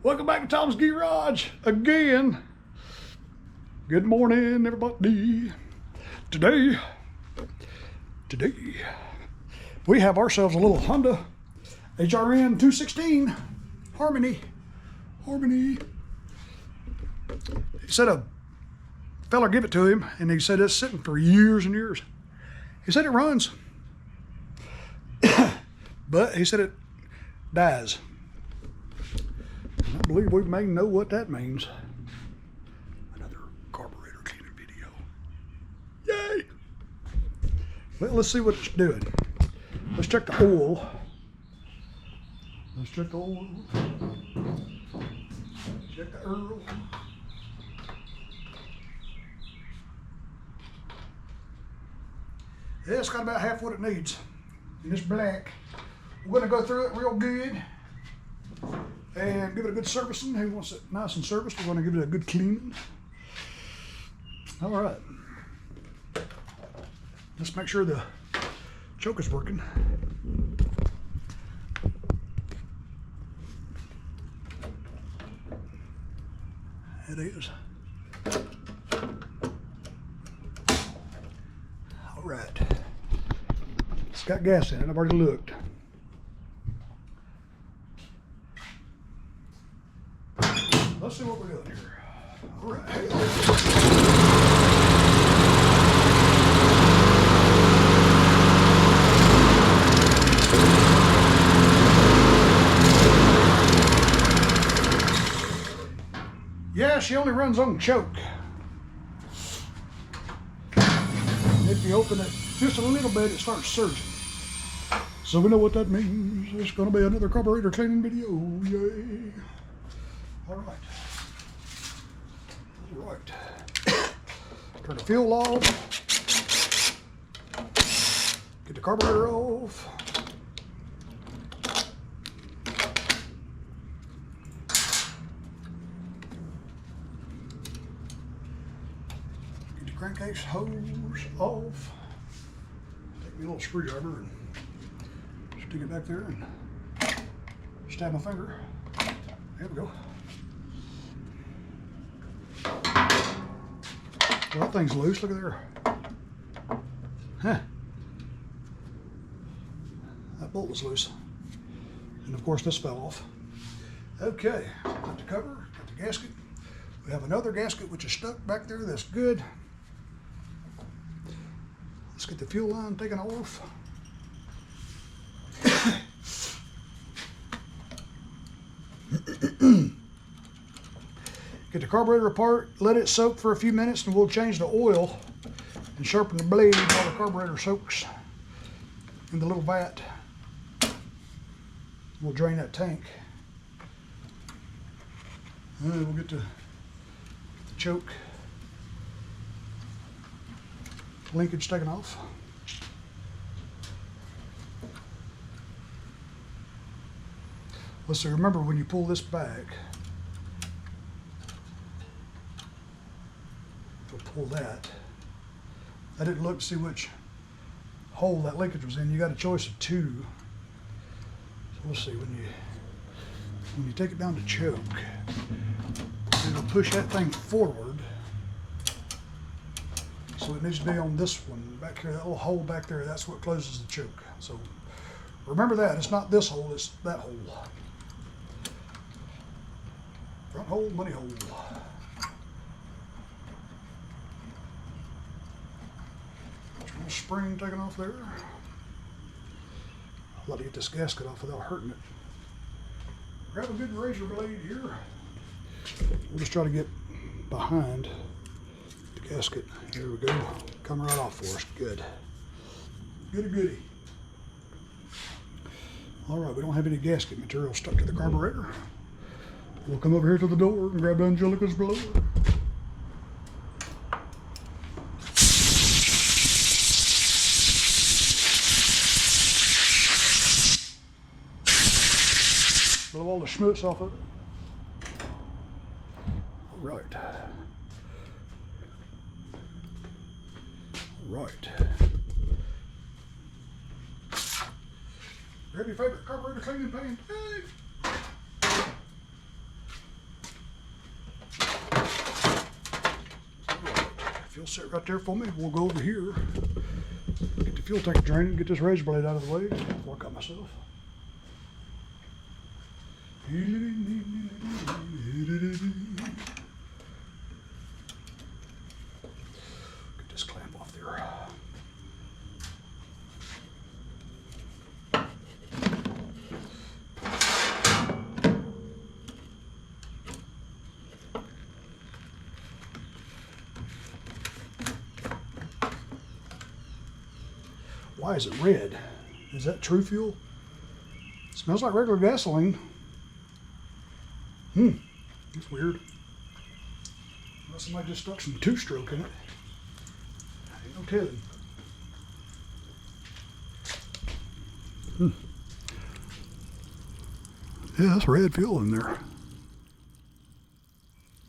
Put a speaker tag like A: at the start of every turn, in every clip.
A: Welcome back to Tom's Garage again. Good morning, everybody. Today, we have ourselves a little Honda HRS216 Harmony. He said a fella gave it to him, and he said it's sitting for years and years. He said it runs, but he said it dies. I believe we may know what that means. Another carburetor cleaning video. Yay! Well, let's see what it's doing. Let's check the oil. Check the oil. Check the oil. Yeah, it's got about half what it needs. And it's black. We're gonna go through it real good and give it a good servicing. Who wants it nice and serviced? We're going to give it a good cleaning. All right. Let's make sure the choke is working. It is. All right. It's got gas in it. I've already looked. Let's see what we're doing here. All right. Yeah, she only runs on choke. If you open it just a little bit, it starts surging. So we know what that means. It's going to be another carburetor cleaning video. Yay. All right. Turn the fuel off. Get the carburetor off. Get the crankcase hose off. Take me a little screwdriver and stick it back there and stab my finger. There we go. Well, that thing's loose. Look at there. Huh. That bolt was loose. And of course, this fell off. Okay, got the cover, got the gasket. We have another gasket which is stuck back there. That's good. Let's get the fuel line taken off. Get the carburetor apart, let it soak for a few minutes, and we'll change the oil and sharpen the blade while the carburetor soaks in the little vat. We'll drain that tank. And then we'll get the choke linkage taken off. Let's see, remember when you pull this back, pull that. I didn't look to see which hole that linkage was in. You got a choice of two. So we'll see when you take it down to choke, it'll push that thing forward. So it needs to be on this one back here, that little hole back there. That's what closes the choke. So remember that. It's not this hole, it's that hole. Front hole, money hole. Spring taken off there. I'd like to get this gasket off without hurting it. Grab a good razor blade here. We'll just try to get behind the gasket. Here we go. Come right off for us. Good. Goody. All right, we don't have any gasket material stuck to the carburetor. We'll come over here to the door and grab Angelica's blower. Blow all the schmutz off of it. All right. Grab your favorite carburetor cleaning pan. Hey. sit right there for me. We'll go over here, get the fuel tank drained, get this razor blade out of the way, work on myself. Get this clamp off there. Why is it red? Is that true fuel? It smells like regular gasoline. That's weird. Unless somebody just stuck some two-stroke in it. Ain't no telling. Yeah, that's red fuel in there.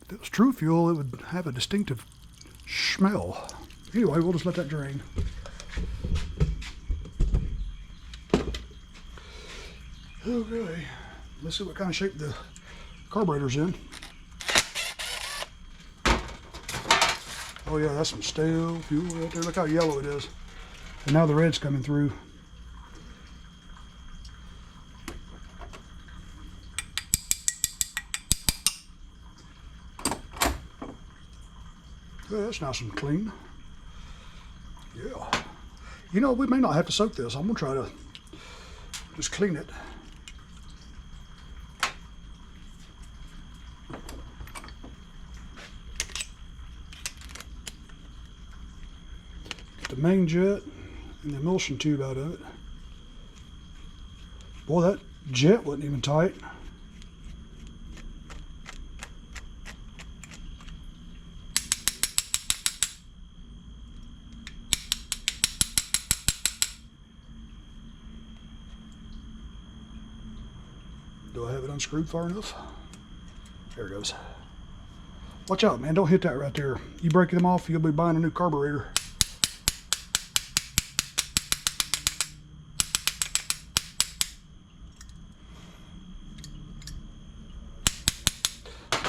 A: If it was true fuel, it would have a distinctive smell. Anyway, we'll just let that drain. Okay, let's see what kind of shape the carburetor's in. Oh yeah, that's some stale fuel right there. Look how yellow it is. And now the red's coming through. Yeah, that's nice and clean. Yeah. You know, we may not have to soak this. I'm gonna try to just clean it. The main jet and the emulsion tube out of it. Boy, that jet wasn't even tight. Do I have it unscrewed far enough? There it goes. Watch out, man. Don't hit that right there. You break them off, you'll be buying a new carburetor.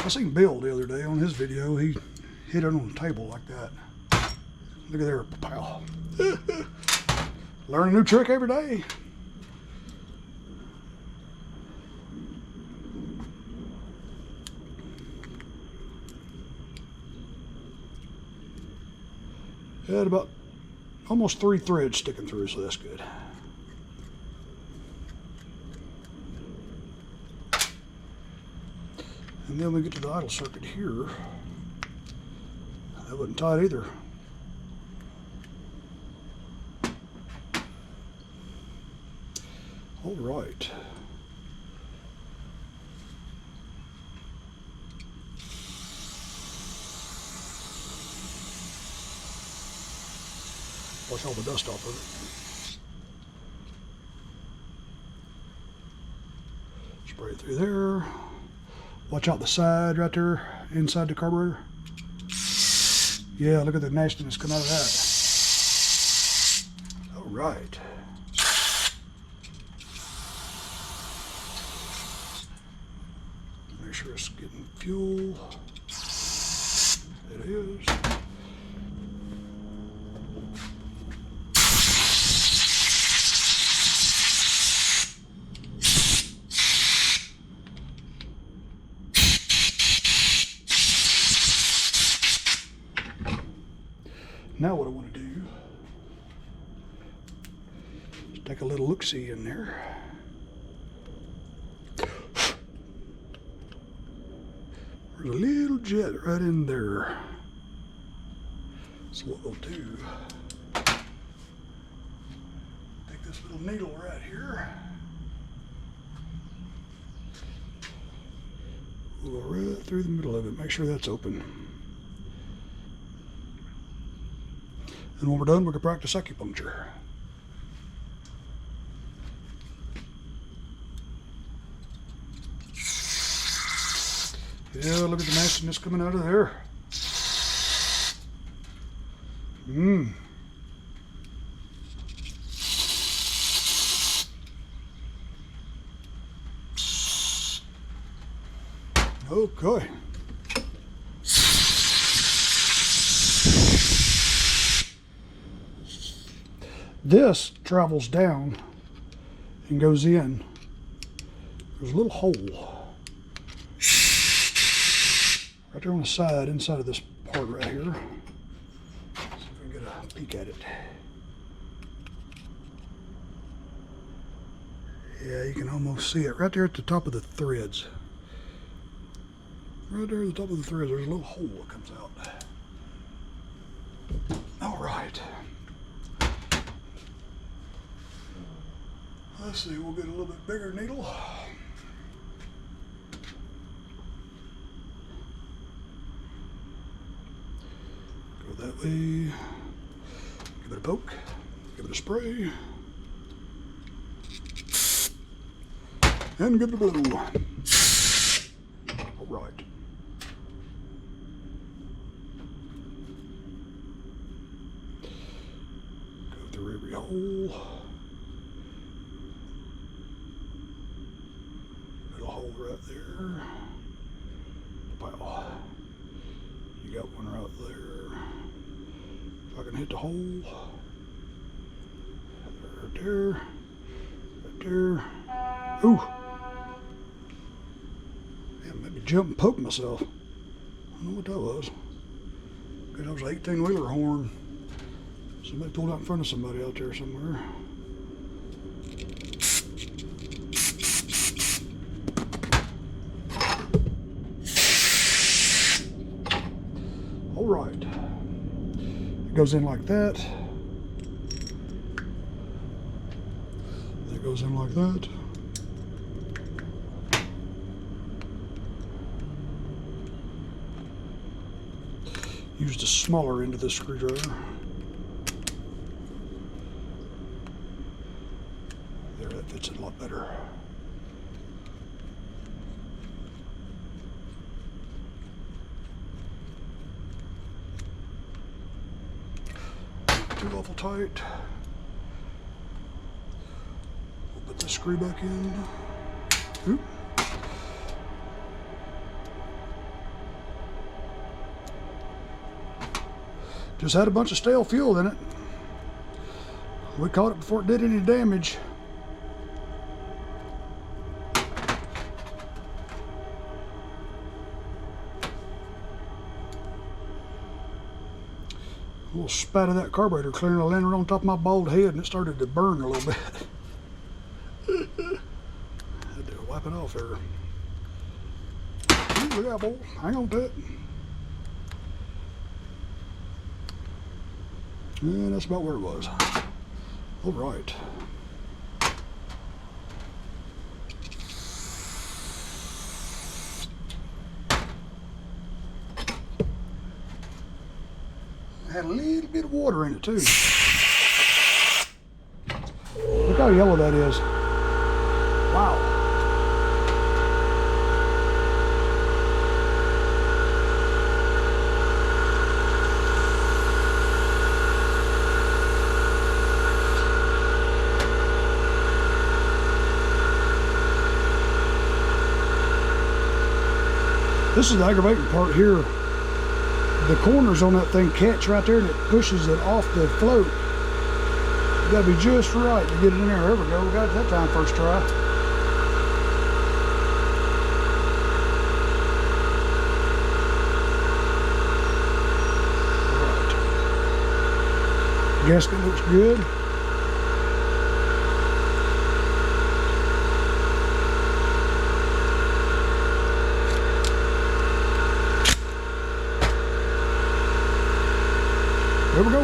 A: I seen Bill the other day on his video. He hit it on the table like that. Look at there, pal. Learn a new trick every day. Had about almost 3 threads sticking through, so that's good. And then we get to the idle circuit here. That wasn't tight either. All right. Wash all the dust off of it. Spray it through there. Watch out the side right there, inside the carburetor. Yeah, look at the nastiness come out of that. All right. Make sure it's getting fuel. It is. Now what I want to do is take a little look-see in there. There's a little jet right in there. So what we'll do, take this little needle right here. We'll go right through the middle of it, make sure that's open. And when we're done, we can practice acupuncture. Yeah, look at the nastiness coming out of there. Okay. This travels down and goes in. There's a little hole right there on the side, inside of this part right here. Let's see if we can get a peek at it. Yeah, you can almost see it right there at the top of the threads. Right there at the top of the threads, there's a little hole that comes out. All right. Let's see, we'll get a little bit bigger needle. Go that way. Give it a poke. Give it a spray. And give it a blow. All right. Go through every hole. Little hole right there. Wow. You got one right there. If I can hit the hole. Right there. Right there. Ooh. Jump and poke myself. I don't know what that was. Okay, that was an 18-wheeler horn. Somebody pulled out in front of somebody out there somewhere. All right. It goes in like that. It goes in like that. Use the smaller end of this screwdriver. There, that fits it a lot better. Not too awful tight. We'll put this screw back in. Oop. Just had a bunch of stale fuel in it. We caught it before it did any damage. A little spat of that carburetor cleaner landed on top of my bald head and it started to burn a little bit. Had to wipe it off there. Look out, boy. Hang on to it. And that's about where it was. All right. It had a little bit of water in it too. Look how yellow that is. Wow. This is the aggravating part here. The corners on that thing catch right there and it pushes it off the float. You gotta be just right to get it in there. There we go, we got it that time first try. All right. Gasket looks good. There we go.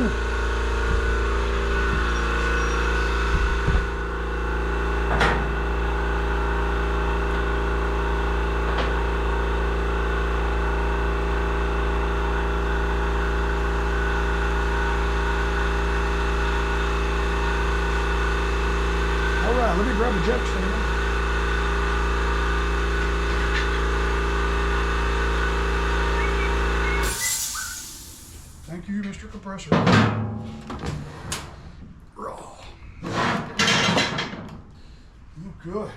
A: All right, let me grab the jack stand. Thank you, Mr. Compressor. Raw. Okay.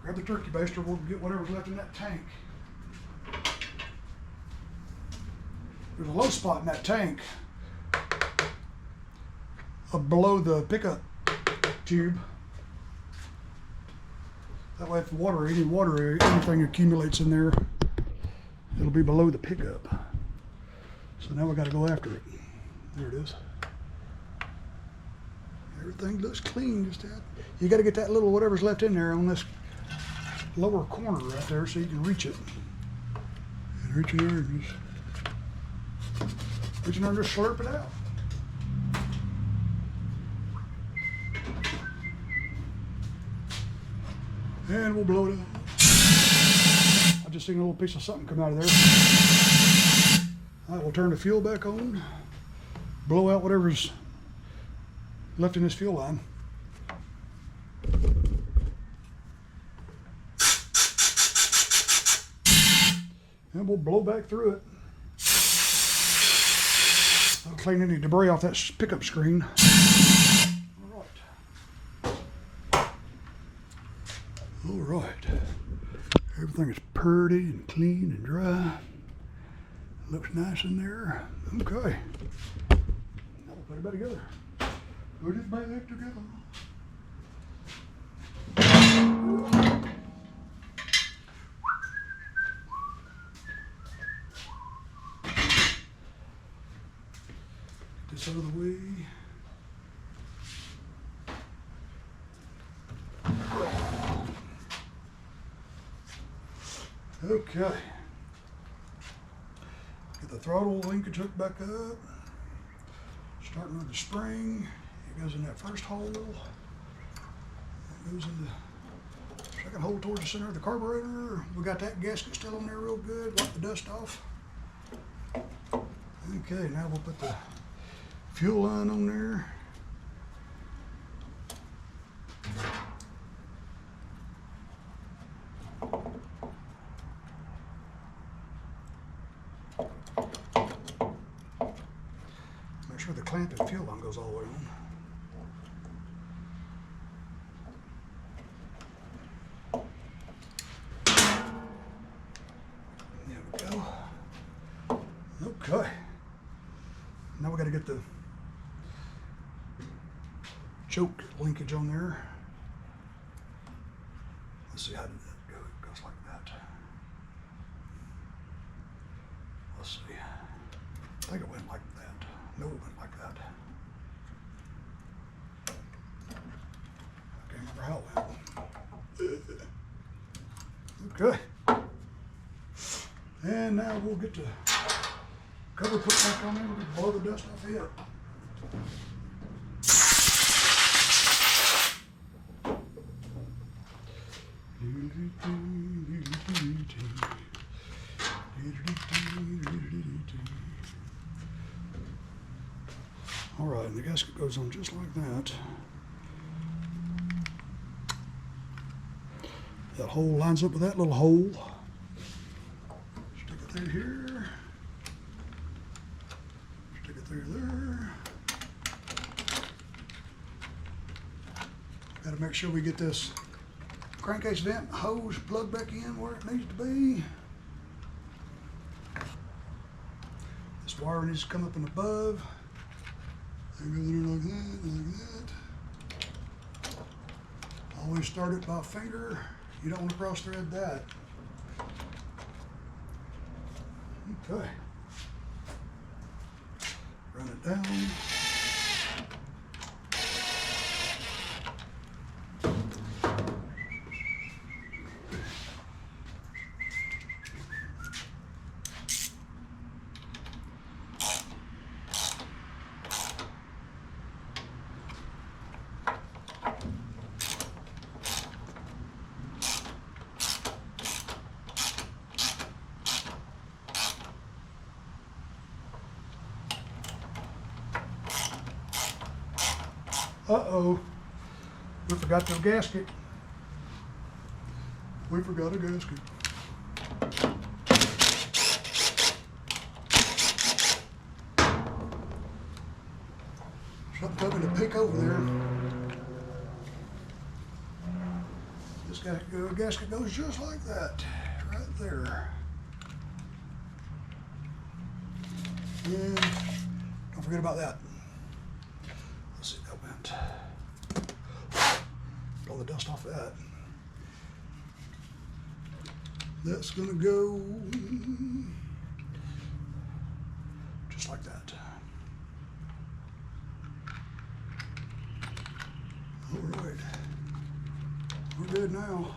A: Grab the turkey baster, we'll get whatever's left in that tank. There's a low spot in that tank. below the pickup tube. That way if any water, anything accumulates in there, it'll be below the pickup. So now we got to go after it. There it is. Everything looks clean. Just that. You got to get that little whatever's left in there on this lower corner right there so you can reach it. And reach in there and just reach in there and just slurp it out. And we'll blow it out. I just seen a little piece of something come out of there. All right, we'll turn the fuel back on, blow out whatever's left in this fuel line. And we'll blow back through it. That'll clean any debris off that pickup screen. All right. Everything is pretty and clean and dry. Looks nice in there. Okay. Now we'll put it back together. Put it back together. Get this out of the way. Okay. Get the throttle linkage hooked back up. Starting with the spring. It goes in that first hole. It goes in the second hole towards the center of the carburetor. We got that gasket still on there real good. Wipe the dust off. Okay, now we'll put the fuel line on there. Make sure the clamp and fuel line goes all the way on. There we go. Okay. Now we got to get the choke linkage on there. Let's see, how did that go? It goes like that. Let's see. I think it went like that. No, it went like that. I can't remember how it went. Okay. And now we'll get the cover put back on there. We'll blow the dust off it. All right, and the gasket goes on just like that. That hole lines up with that little hole. Stick it through here. Stick it through there. Got to make sure we get this crankcase vent hose plugged back in where it needs to be. This wire needs to come up and above. And go there like that, like that. Always start it by finger. You don't want to cross thread that. Okay. Run it down. Uh-oh, we forgot the gasket. We forgot a gasket. Something told me to peek over there. This gasket goes just like that, right there. And don't forget about that. Let's see. that. Get all the dust off that. That's gonna go just like that. All right, we're good now.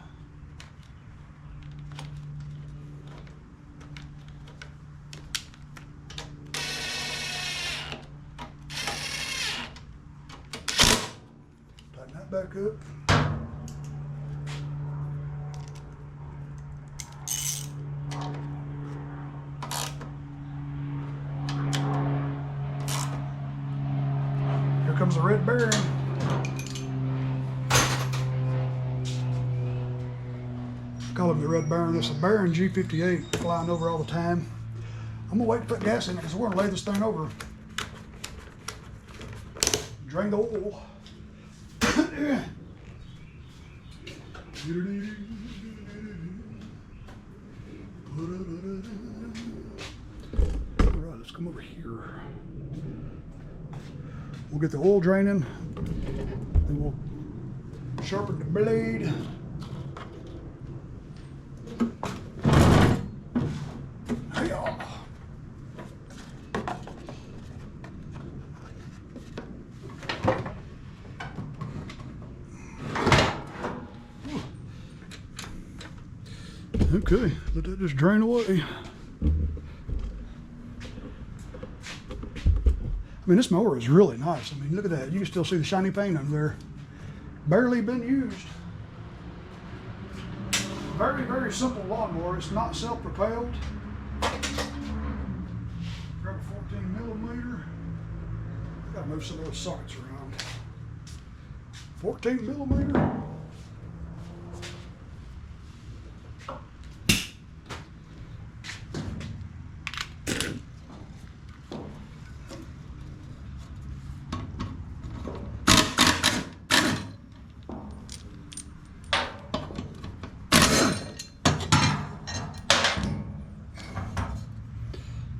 A: Tighten that back up. Here comes the red bearing. Call him the red bearing. This is a bearing G58 flying over all the time. I'm gonna wait to put gas in it because we're gonna lay this thing over. Drain the oil. All right, let's come over here. We'll get the oil draining, then we'll sharpen the blade. Okay, let that just drain away. I mean, this mower is really nice. I mean, look at that. You can still see the shiny paint under there. Barely been used. Very, very simple lawnmower. It's not self-propelled. Grab a 14mm. I gotta move some of those sockets around. 14mm.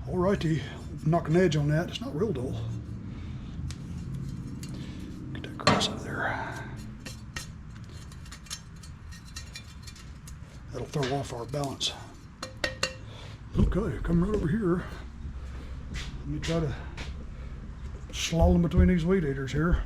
A: Alrighty, knock an edge on that. It's not real dull. Get that grass out of there. That'll throw off our balance. Okay, come right over here. Let me try to slalom between these weed eaters here.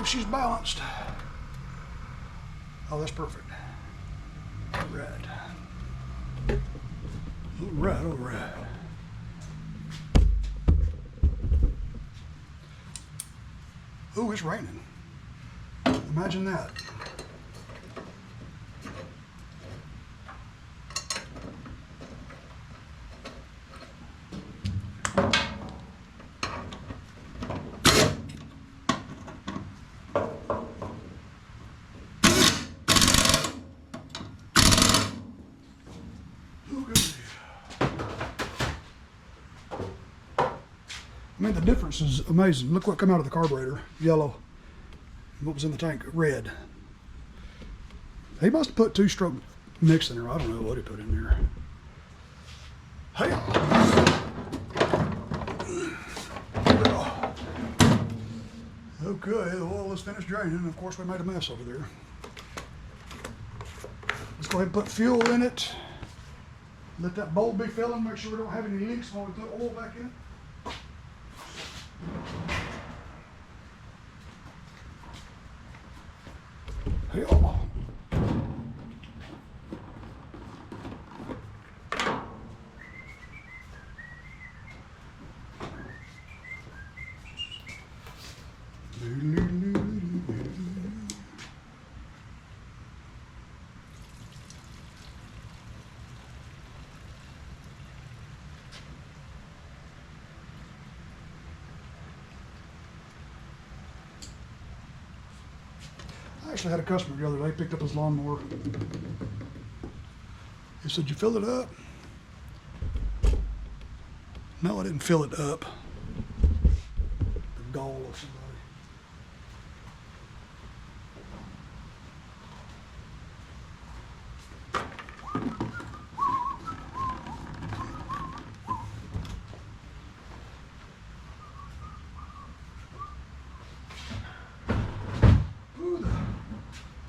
A: She's balanced. Oh, that's perfect. All right. All right, all right. Ooh, it's raining. Imagine that. I mean, the difference is amazing. Look what come out of the carburetor, yellow. And what was in the tank, red. He must have put 2-stroke mix in there. I don't know what he put in there. Hey. Okay, the oil is finished draining. Of course, we made a mess over there. Let's go ahead and put fuel in it. Let that bowl be filling. Make sure we don't have any leaks while we put oil back in it. Hey, I actually had a customer the other day picked up his lawnmower. He said, "You fill it up?" No, I didn't fill it up. The gall of somebody.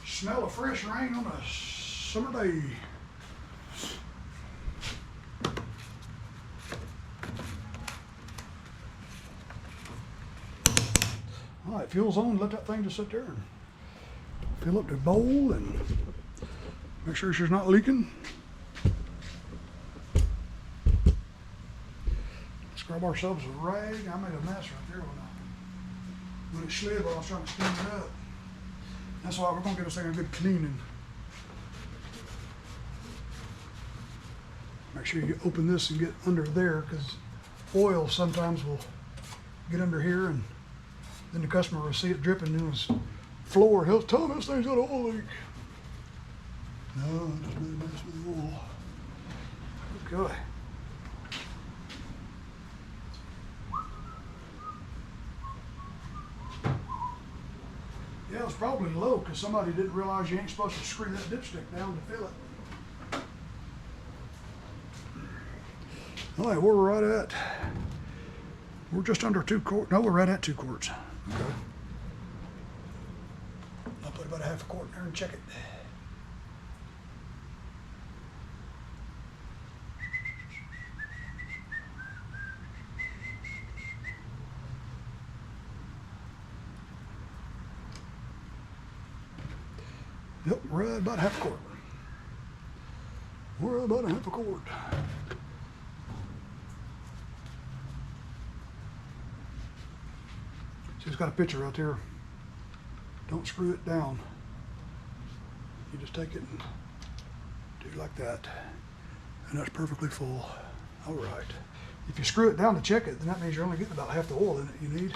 A: Smell of fresh rain on a summer day. All right, fuel's on. Let that thing just sit there and fill up the bowl and make sure she's not leaking. Let's grab ourselves a rag. I made a mess right there when it slid while I was trying to clean it up. That's why we're going to give this thing a good cleaning. Make sure you open this and get under there, because oil sometimes will get under here and then the customer will see it dripping in his floor. He'll tell him this thing's got an oil leak. No, it doesn't really mess with the oil. Okay. Yeah, it's probably low because somebody didn't realize you ain't supposed to screw that dipstick down to fill it. All right, where we're right at, we're just under 2 quarts. No, we're right at 2 quarts. Okay. I'll put about a half a quart in there and check it. Yep, we're at about half a quart. We're about a half a quart. See, it's got a picture right there. Don't screw it down. You just take it and do like that. And that's perfectly full. All right. If you screw it down to check it, then that means you're only getting about half the oil in it you need.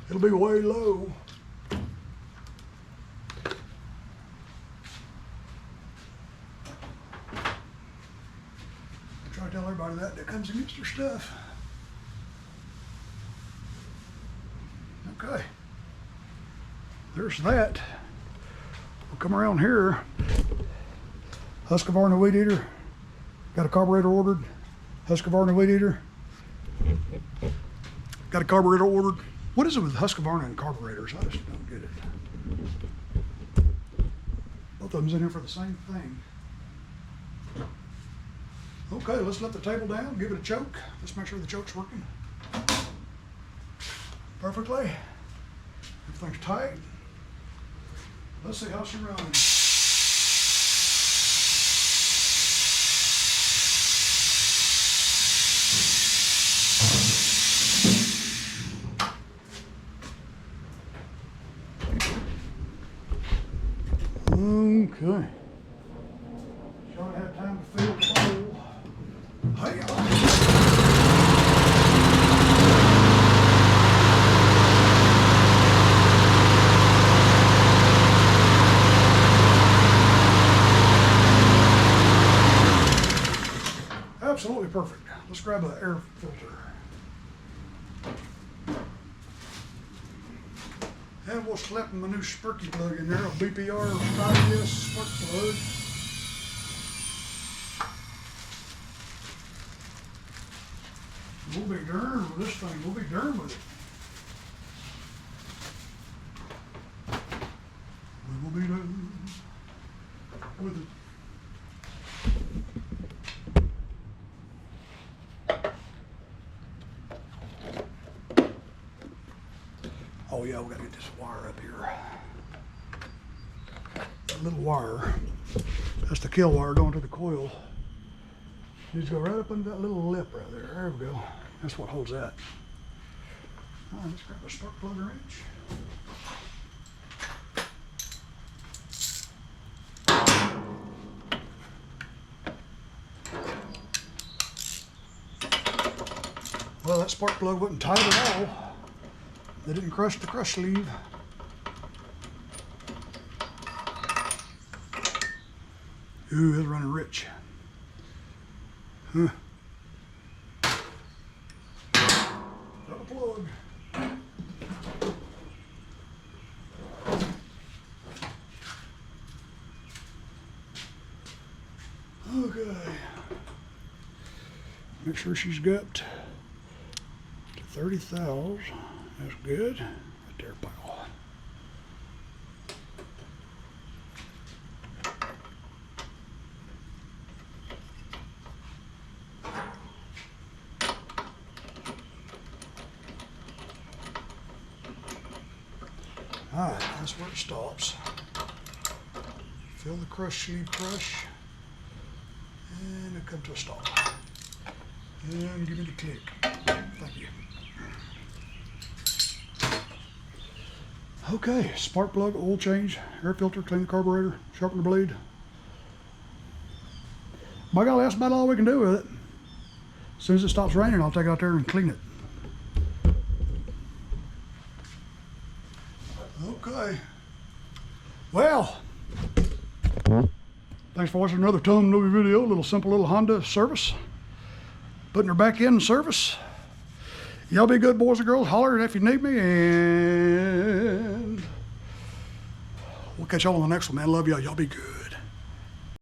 A: It'll be way low. I tell everybody that comes against your stuff. Okay, there's that. We'll come around here. Husqvarna weed eater. Got a carburetor ordered. Husqvarna weed eater. Got a carburetor ordered. What is it with Husqvarna and carburetors? I just don't get it. Both of them's in here for the same thing. Okay, let's let the table down, give it a choke. Let's make sure the choke's working perfectly. Everything's tight. Let's see how she runs. Okay. She ought to have time to fill the bowl. Hey, absolutely perfect. Let's grab an air filter. And we'll slap my new sparky plug in there, a BPR 5S spark plug. We'll be darned with this thing, we'll be darned with it. We will be done with it. Oh yeah, we gotta get this wire up here. That little wire, that's the kill wire going to the coil. Needs to go right up under that little lip right there. There we go. That's what holds that. All right, let's grab a spark plug wrench. Well, that spark plug wasn't tight at all. They didn't crush the crush sleeve. Ooh, it's running rich. Huh. Double plug. Okay. Make sure she's got to 30 thous. That's good. Right there, pal. Alright, that's where it stops. Fill the crush sleeve crush. And it comes to a stop. And give me the click. Thank you. Okay, spark plug, oil change, air filter, clean the carburetor, sharpen the blade. By golly, that's about all we can do with it. As soon as it stops raining, I'll take it out there and clean it. Okay. Well, thanks for watching another Tom Novi video, little simple little Honda service. Putting her back in service. Y'all be good, boys and girls. Holler if you need me, and we'll catch y'all on the next one, man. Love y'all. Y'all be good.